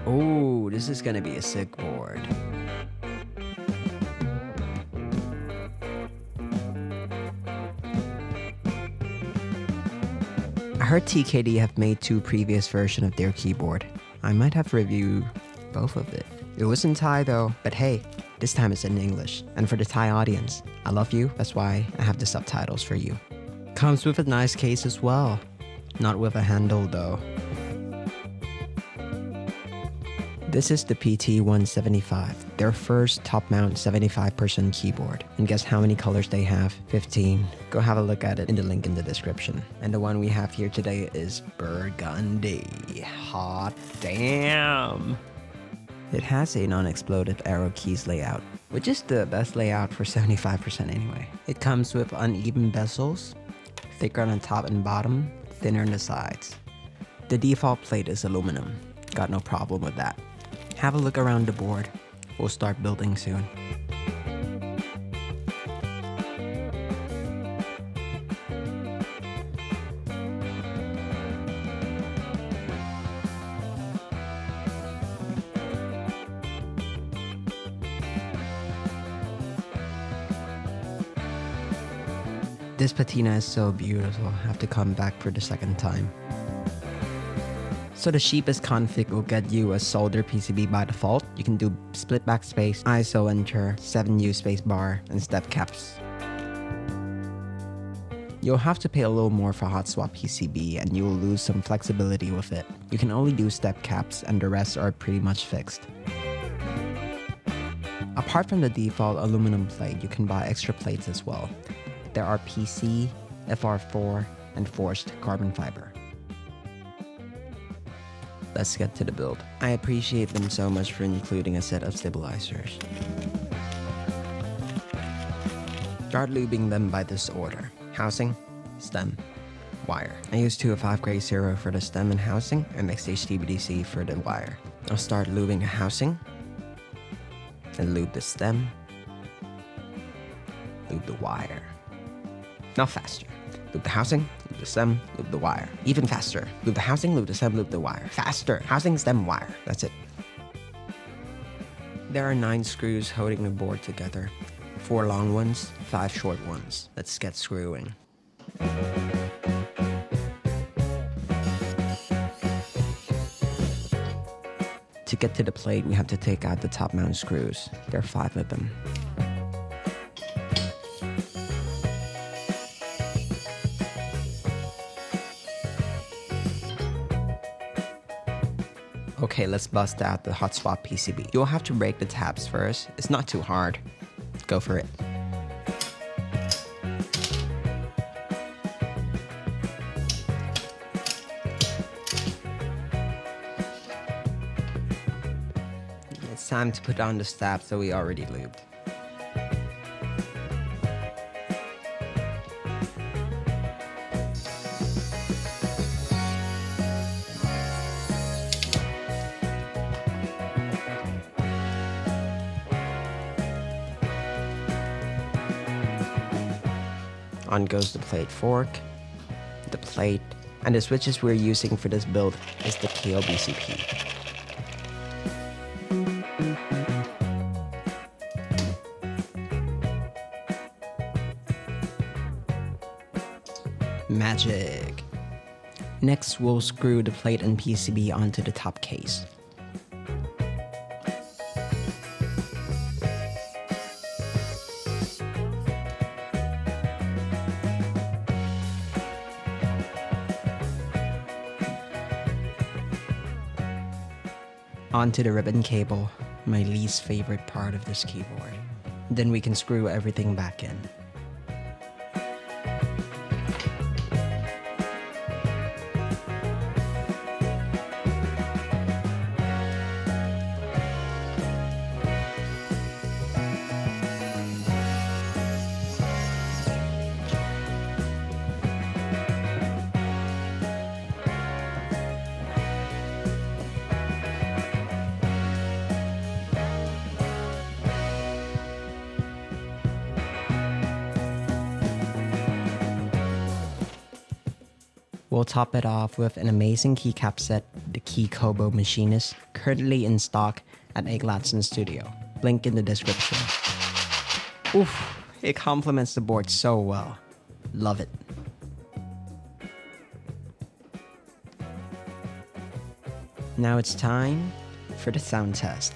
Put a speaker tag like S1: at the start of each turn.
S1: Oh, this is gonna be a sick board. I heard TKD have made 2 previous versions of their keyboard. I might have reviewed both of it. It was in Thai though, but hey, this time it's in English. And for the Thai audience, I love you, that's why I have the subtitles for you. Comes with a nice case as well. Not with a handle though. This is the Pt.1-75, their first top-mount 75% keyboard. And guess how many colors they have? 15. Go have a look at it in the link in the description. And the one we have here today is burgundy. Hot damn! It has a non-explosive arrow keys layout, which is the best layout for 75% anyway. It comes with uneven bezels, thicker on the top and bottom, thinner on the sides. The default plate is aluminum. Got no problem with that. Have a look around the board. We'll start building soon. This patina is so beautiful, I have to come back for the second time. So the cheapest config will get you a solder PCB by default. You can do split backspace, ISO enter, 7U spacebar, and step caps. You'll have to pay a little more for hot swap PCB and you will lose some flexibility with it. You can only do step caps and the rest are pretty much fixed. Apart from the default aluminum plate, you can buy extra plates as well. There are PC, FR4, and forged carbon fiber. Let's get to the build. I appreciate them so much for including a set of stabilizers. Start lubing them by this order. Housing, stem, wire. I use 205 grade 0 for the stem and housing, and XHDBDC for the wire. I'll start lubing the housing, and lube the stem, lube the wire. Now faster. Lube the housing, lube the stem, lube the wire. Even faster. Lube the housing, lube the stem, lube the wire. Faster. Housing, stem, wire. That's it. There are 9 screws holding the board together. 4 long ones, 5 short ones. Let's get screwing. To get to the plate, we have to take out the top mount screws. There are 5 of them. Okay, let's bust out the hot swap PCB. You'll have to break the tabs first. It's not too hard. Go for it. It's time to put on the stabs that we already lubed. On goes the plate fork, the plate, and the switches we're using for this build is the Kailh BCP. Magic! Next, we'll screw the plate and PCB onto the top case. Onto the ribbon cable, my least favorite part of this keyboard. Then we can screw everything back in. We'll top it off with an amazing keycap set, the KKB Machinist, currently in stock at Kailh Studio. Link in the description. Oof, it complements the board so well. Love it. Now it's time for the sound test.